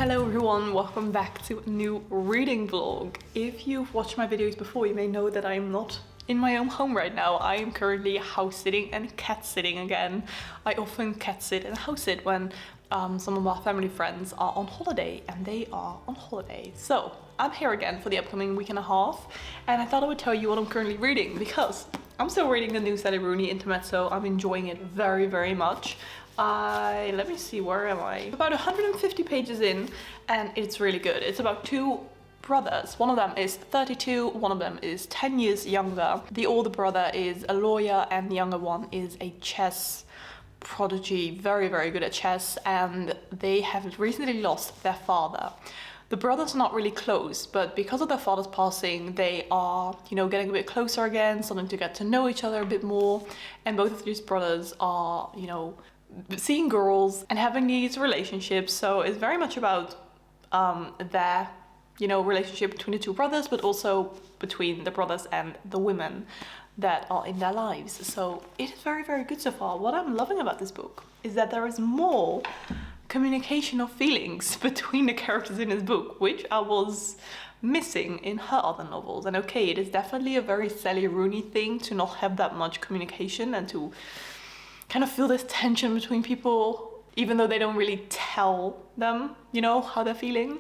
Hello everyone, welcome back to a new reading vlog. If you've watched my videos before, you may know that I'm not in my own home right now. I am currently house sitting and cat sitting again. I often cat sit and house sit when some of our family friends are on holiday, and they are on holiday. So I'm here again for the upcoming week and a half, and I thought I would tell you what I'm currently reading because I'm still reading the new Sally Rooney Intermezzo. I'm enjoying it very, very much. Let me see, where am I? About 150 pages in, and it's really good. It's about two brothers. One of them is 32, one of them is 10 years younger. The older brother is a lawyer and the younger one is a chess prodigy, very, very good at chess, and they have recently lost their father. The brothers are not really close, but because of their father's passing, they are, getting a bit closer again, starting to get to know each other a bit more, and both of these brothers are, seeing girls and having these relationships. So it's very much about their relationship between the two brothers, but also between the brothers and the women that are in their lives. So it is very, very good so far. What I'm loving about this book is that there is more communication of feelings between the characters in this book, which I was missing in her other novels. And okay, it is definitely a very Sally Rooney thing to not have that much communication and to kind of feel this tension between people, even though they don't really tell them, how they're feeling.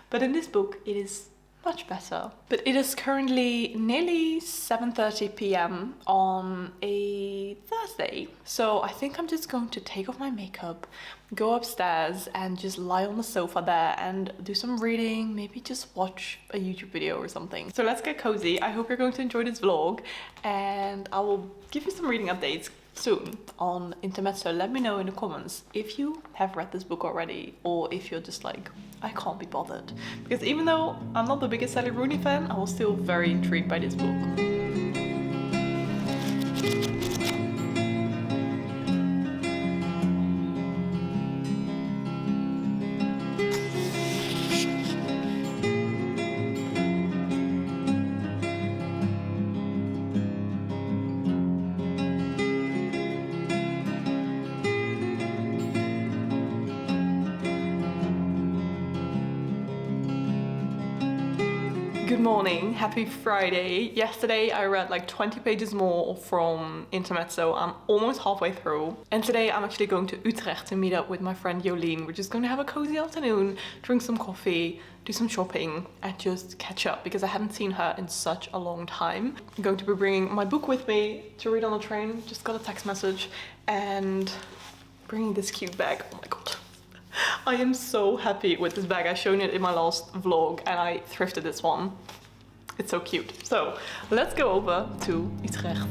But in this book, it is much better. But it is currently nearly 7:30 p.m. on a Thursday. So I think I'm just going to take off my makeup, go upstairs and just lie on the sofa there and do some reading, maybe just watch a YouTube video or something. So let's get cozy. I hope you're going to enjoy this vlog, and I will give you some reading updates soon on Intermezzo. Let me know in the comments if you have read this book already, or if you're just like, I can't be bothered. Because even though I'm not the biggest Sally Rooney fan, I was still very intrigued by this book. Good morning, happy Friday. Yesterday I read like 20 pages more from Intermezzo. I'm almost halfway through. And today I'm actually going to Utrecht to meet up with my friend Jolien. We're just going to have a cozy afternoon, drink some coffee, do some shopping, and just catch up because I hadn't seen her in such a long time. I'm going to be bringing my book with me to read on the train. Just got a text message, and bringing this cute bag. Oh my god. I am so happy with this bag. I've shown it in my last vlog and I thrifted this one. It's so cute. So let's go over to Utrecht.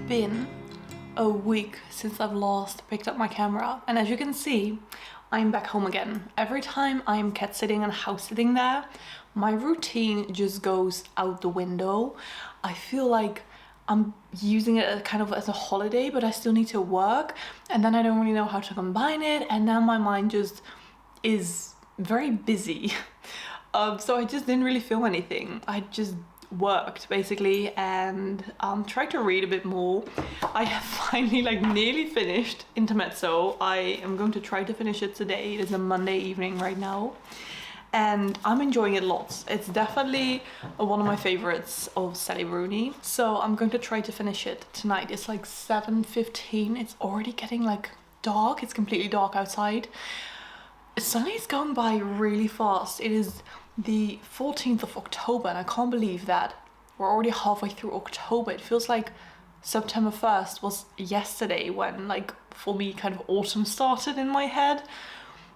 Been a week since I've last picked up my camera, and as you can see, I'm back home again. Every time I'm cat sitting and house sitting there, my routine just goes out the window. I feel like I'm using it kind of as a holiday, but I still need to work, and then I don't really know how to combine it, and now my mind just is very busy. So I just didn't really feel anything. I just worked basically and tried to read a bit more. I have finally nearly finished Intermezzo. I am going to try to finish it today. It is a Monday evening right now, and I'm enjoying it lots. It's definitely one of my favorites of Sally Rooney, so I'm going to try to finish it tonight. It's like 7:15. It's already getting dark. It's completely dark outside. Suddenly it's going by really fast. It is the 14th of October, and I can't believe that we're already halfway through October. It feels like September 1st was yesterday when, for me, kind of autumn started in my head.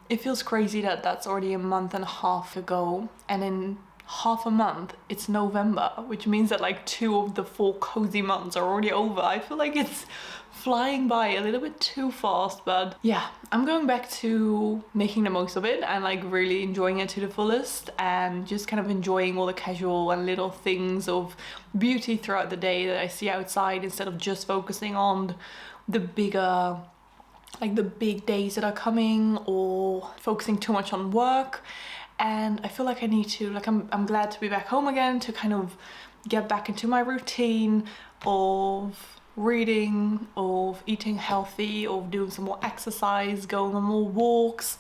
It feels crazy that that's already a month and a half ago, and in half a month, it's November, which means that like 2 of the 4 cozy months are already over. I feel like it's flying by a little bit too fast, but yeah, I'm going back to making the most of it and like really enjoying it to the fullest, and just kind of enjoying all the casual and little things of beauty throughout the day that I see outside, instead of just focusing on the bigger, like the big days that are coming, or focusing too much on work. And I feel like I need to, like, I'm glad to be back home again, to kind of get back into my routine of reading, of eating healthy, of doing some more exercise, going on more walks,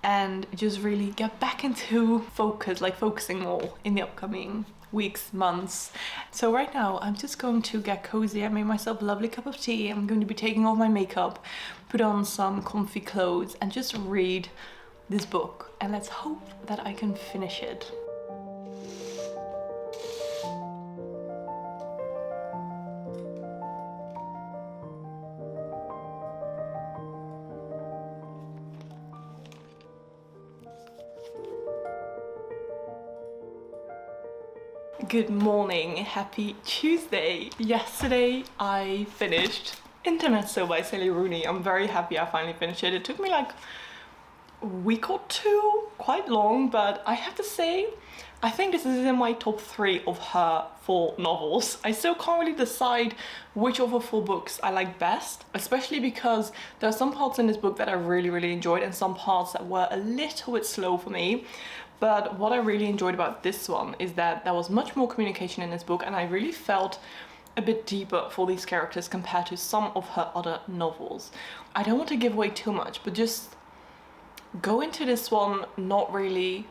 and just really get back into focus, like focusing more in the upcoming weeks, months. So right now I'm just going to get cozy. I made myself a lovely cup of tea. I'm going to be taking off my makeup, put on some comfy clothes, and just read this book, and let's hope that I can finish it. Good morning, happy Tuesday. Yesterday I finished Intermezzo by Sally Rooney. I'm very happy I finally finished it. It took me like a week or two, quite long, but I have to say, I think this is in my top 3 of her 4 novels. I still can't really decide which of her 4 books I like best, especially because there are some parts in this book that I really enjoyed and some parts that were a little bit slow for me. But what I really enjoyed about this one is that there was much more communication in this book, and I really felt a bit deeper for these characters compared to some of her other novels. I don't want to give away too much, but just go into this one not really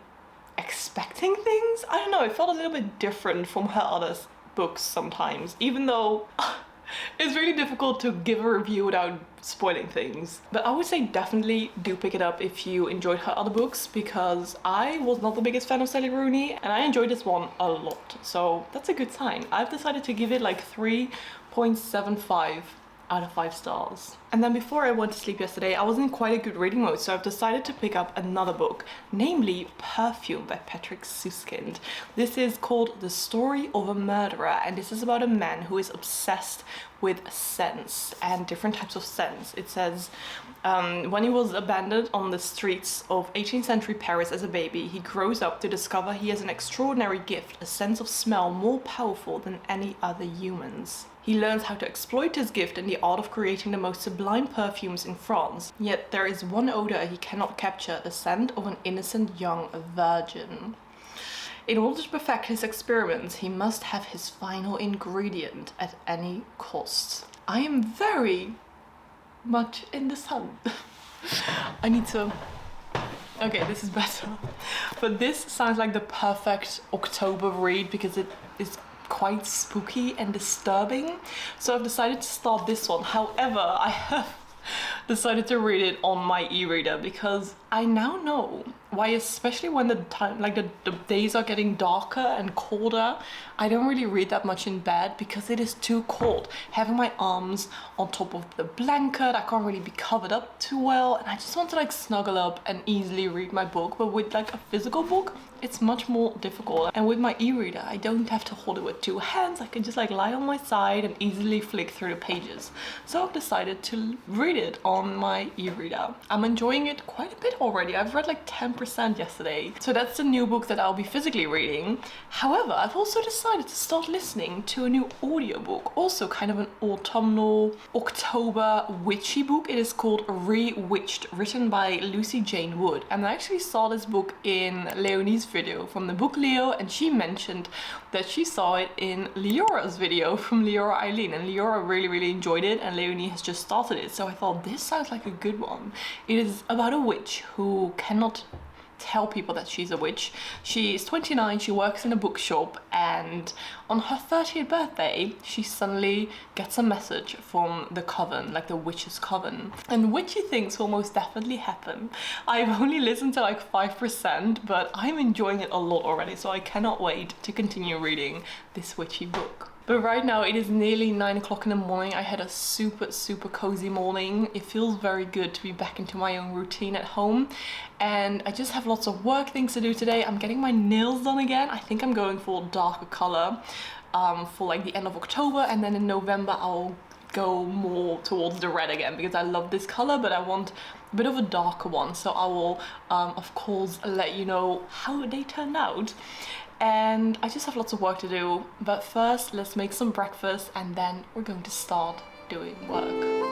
expecting things. I don't know, it felt a little bit different from her other books sometimes, even though it's really difficult to give a review without spoiling things. But I would say definitely do pick it up if you enjoyed her other books, because I was not the biggest fan of Sally Rooney and I enjoyed this one a lot. So that's a good sign. I've decided to give it like 3.75 out of 5 stars. And then before I went to sleep yesterday, I was in quite a good reading mode, so I've decided to pick up another book, namely Perfume by Patrick Suskind. This is called The Story of a Murderer, and this is about a man who is obsessed with scents and different types of scents. It says, when he was abandoned on the streets of 18th century Paris as a baby, he grows up to discover he has an extraordinary gift, a sense of smell more powerful than any other humans. He learns how to exploit his gift in the art of creating the most sublime perfumes in France. Yet there is one odor he cannot capture, the scent of an innocent young virgin. In order to perfect his experiments, he must have his final ingredient at any cost. I am very much in the sun. I need to... Okay, this is better. But this sounds like the perfect October read because it is quite spooky and disturbing. So I've decided to start this one. However, I have decided to read it on my e-reader because I now know why, especially when the time, like the days are getting darker and colder, I don't really read that much in bed because it is too cold. Having my arms on top of the blanket, I can't really be covered up too well, and I just want to like snuggle up and easily read my book. But with like a physical book, it's much more difficult. And with my e-reader, I don't have to hold it with 2 hands. I can just like lie on my side and easily flick through the pages. So I've decided to read it on my e-reader. I'm enjoying it quite a bit already. I've read like 10% yesterday. So that's the new book that I'll be physically reading. However, I've also decided to start listening to a new audiobook, also kind of an autumnal October witchy book. It is called Re-Witched, written by Lucy Jane Wood. And I actually saw this book in Leonie's video from the book Leo, and she mentioned that she saw it in Leora's video from Leora Eileen, and Leora really enjoyed it, and Leonie has just started it. So I thought this sounds like a good one. It is about a witch who cannot tell people that she's a witch. She is 29, she works in a bookshop, and on her 30th birthday she suddenly gets a message from the coven, like the witch's coven, and witchy things will most definitely happen. I've only listened to like 5%, but I'm enjoying it a lot already, so I cannot wait to continue reading this witchy book. But right now it is nearly 9 o'clock in the morning. I had a super cozy morning. It feels very good to be back into my own routine at home. And I just have lots of work things to do today. I'm getting my nails done again. I think I'm going for a darker color for like the end of October, and then in November I'll go more towards the red again because I love this color, but I want a bit of a darker one. So I will of course let you know how they turned out. And I just have lots of work to do, but first let's make some breakfast and then we're going to start doing work.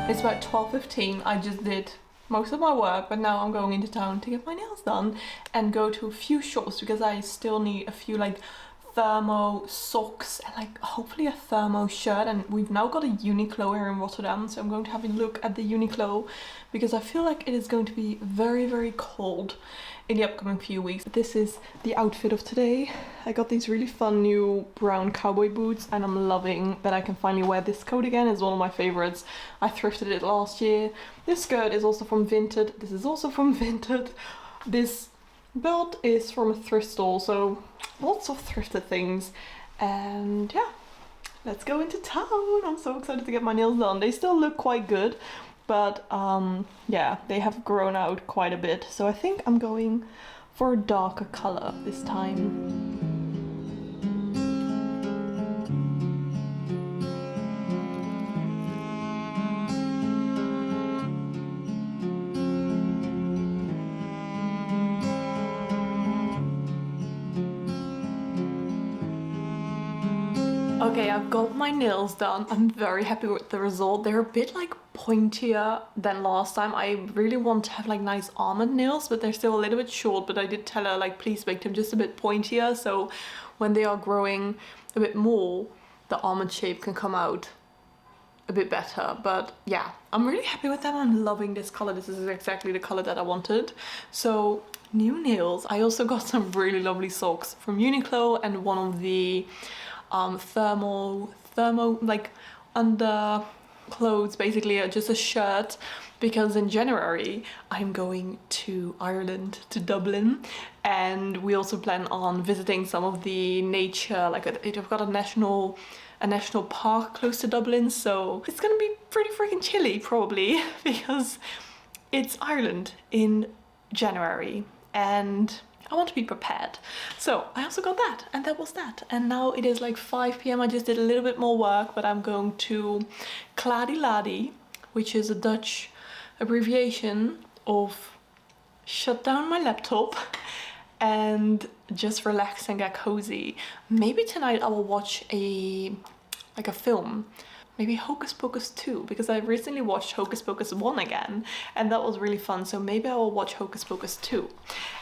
It's about 12:15. I just did most of my work, but now I'm going into town to get my nails done and go to a few shops because I still need a few like thermo socks and like hopefully a thermo shirt. And we've now got a Uniqlo here in Rotterdam, so I'm going to have a look at the Uniqlo because I feel like it is going to be very cold in the upcoming few weeks. This is the outfit of today. I got these really fun new brown cowboy boots and I'm loving that I can finally wear this coat again. It's one of my favorites. I thrifted it last year. This skirt is also from Vinted. This is also from Vinted. This belt is from a thrift store, so lots of thrifted things. And yeah, let's go into town. I'm so excited to get my nails done. They still look quite good, but yeah, they have grown out quite a bit. So I think I'm going for a darker color this time. Okay, I've got my nails done. I'm very happy with the result. They're a bit like pointier than last time. I really want to have like nice almond nails, but they're still a little bit short. But I did tell her like, please make them just a bit pointier, so when they are growing a bit more, the almond shape can come out a bit better. But yeah, I'm really happy with them. I'm loving this color. This is exactly the color that I wanted. So new nails. I also got some really lovely socks from Uniqlo and one of the thermo like under clothes, basically just a shirt, because in January I'm going to Ireland, to Dublin, and we also plan on visiting some of the nature, like I've got a national park close to Dublin, so it's gonna be pretty freaking chilly probably because it's Ireland in January and I want to be prepared. So I also got that, and that was that. And now it is like 5 p.m. I just did a little bit more work, but I'm going to Kladi Ladi, which is a Dutch abbreviation of shut down my laptop and just relax and get cozy. Maybe tonight I will watch a film. Maybe Hocus Pocus 2, because I recently watched Hocus Pocus 1 again, and that was really fun, so maybe I will watch Hocus Pocus 2.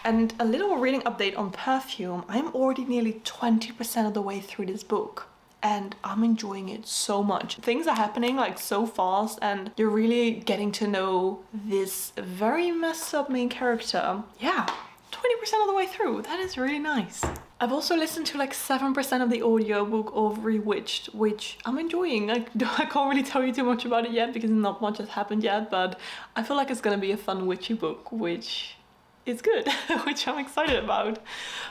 And a little reading update on perfume. I'm already nearly 20% of the way through this book, and I'm enjoying it so much. Things are happening like so fast, and you're really getting to know this very messed up main character. Yeah, 20% of the way through. That is really nice. I've also listened to like 7% of the audiobook of Rewitched, which I'm enjoying. I can't really tell you too much about it yet because not much has happened yet, but I feel like it's gonna be a fun witchy book, which is good, which I'm excited about.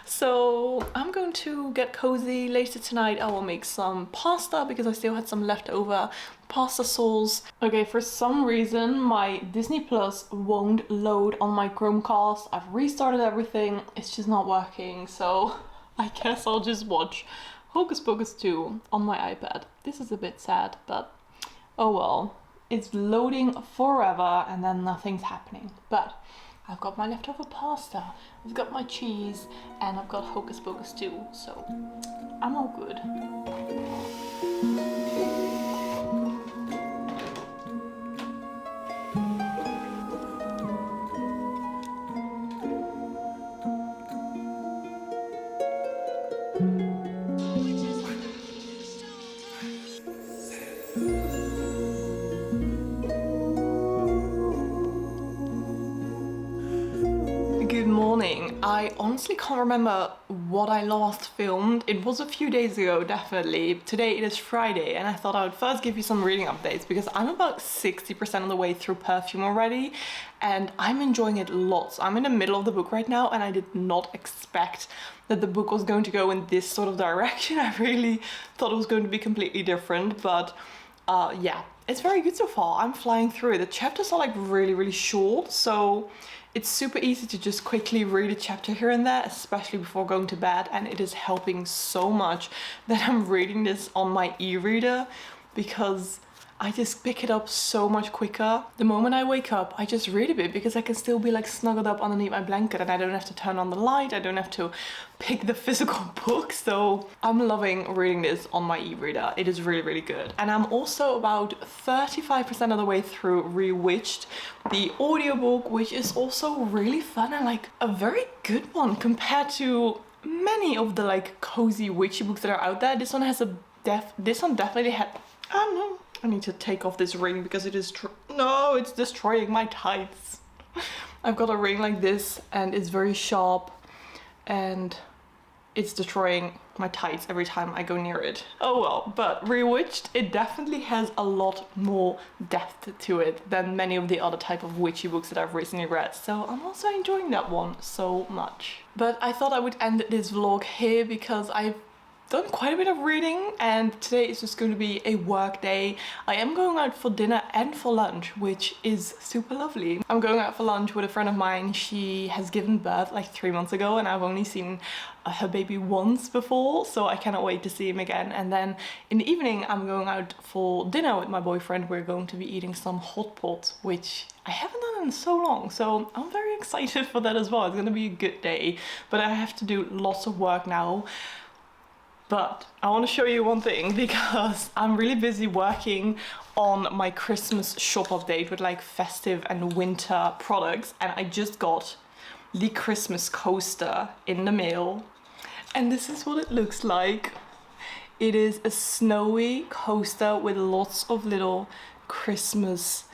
So I'm going to get cozy. Later tonight I will make some pasta because I still had some leftover pasta sauce. Okay, for some reason my Disney Plus won't load on my Chromecast. I've restarted everything, it's just not working, so I guess I'll just watch Hocus Pocus 2 on my iPad. This is a bit sad, but oh well. It's loading forever and then nothing's happening. But I've got my leftover pasta, I've got my cheese, and I've got Hocus Pocus 2, so I'm all good. Good morning. I honestly can't remember what I last filmed. It was a few days ago, definitely. Today it is Friday, and I thought I would first give you some reading updates because I'm about 60% of the way through Perfume already, and I'm enjoying it lots. I'm in the middle of the book right now, and I did not expect that the book was going to go in this sort of direction. I really thought it was going to be completely different, but yeah, it's very good so far. I'm flying through it. The chapters are like really short, so it's super easy to just quickly read a chapter here and there, especially before going to bed, and it is helping so much that I'm reading this on my e-reader because I just pick it up so much quicker. The moment I wake up, I just read a bit because I can still be like snuggled up underneath my blanket and I don't have to turn on the light, I don't have to pick the physical book. So I'm loving reading this on my e-reader. It is really good. And I'm also about 35% of the way through Rewitched, the audiobook, which is also really fun and like a very good one compared to many of the like cozy witchy books that are out there. This one has this one definitely had, I don't know. I need to take off this ring because it is no, it's destroying my tights. I've got a ring like this and it's very sharp and it's destroying my tights every time I go near it. Oh well, but Rewitched, it definitely has a lot more depth to it than many of the other type of witchy books that I've recently read. So I'm also enjoying that one so much. But I thought I would end this vlog here because I've done quite a bit of reading and today is just going to be a work day. I am going out for dinner and for lunch, which is super lovely. I'm going out for lunch with a friend of mine. She has given birth like 3 months ago and I've only seen her baby once before, so I cannot wait to see him again. And then in the evening I'm going out for dinner with my boyfriend. We're going to be eating some hot pot, which I haven't done in so long, so I'm very excited for that as well. It's gonna be a good day, but I have to do lots of work now. But I want to show you one thing because I'm really busy working on my Christmas shop update with like festive and winter products, and I just got the Christmas coaster in the mail and this is what it looks like. It is a snowy coaster with lots of little Christmas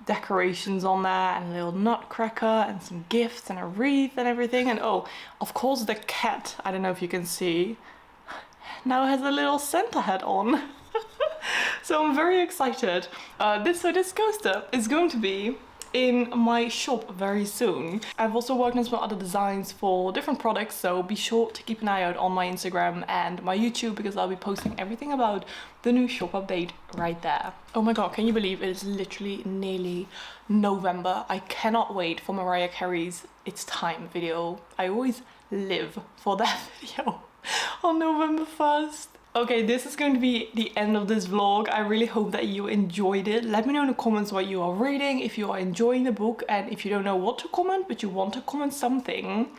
decorations on there and a little nutcracker and some gifts and a wreath and everything, and oh, of course the cat, I don't know if you can see, now has a little Santa hat on. So I'm very excited. This coaster is going to be in my shop very soon. I've also worked on some other designs for different products, so be sure to keep an eye out on my Instagram and my YouTube because I'll be posting everything about the new shop update right there. Oh my god, can you believe it is literally nearly November? I cannot wait for Mariah Carey's It's Time video. I always live for that video on November 1st. Okay, this is going to be the end of this vlog. I really hope that you enjoyed it. Let me know in the comments what you are reading, if you are enjoying the book, and if you don't know what to comment but you want to comment something,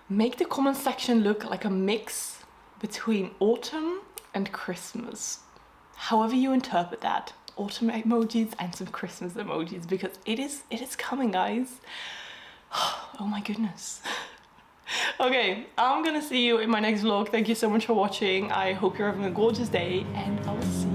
make the comment section look like a mix between autumn and Christmas. However you interpret that. Autumn emojis and some Christmas emojis because it is coming, guys. Oh my goodness. Okay, I'm gonna see you in my next vlog. Thank you so much for watching. I hope you're having a gorgeous day and I will see you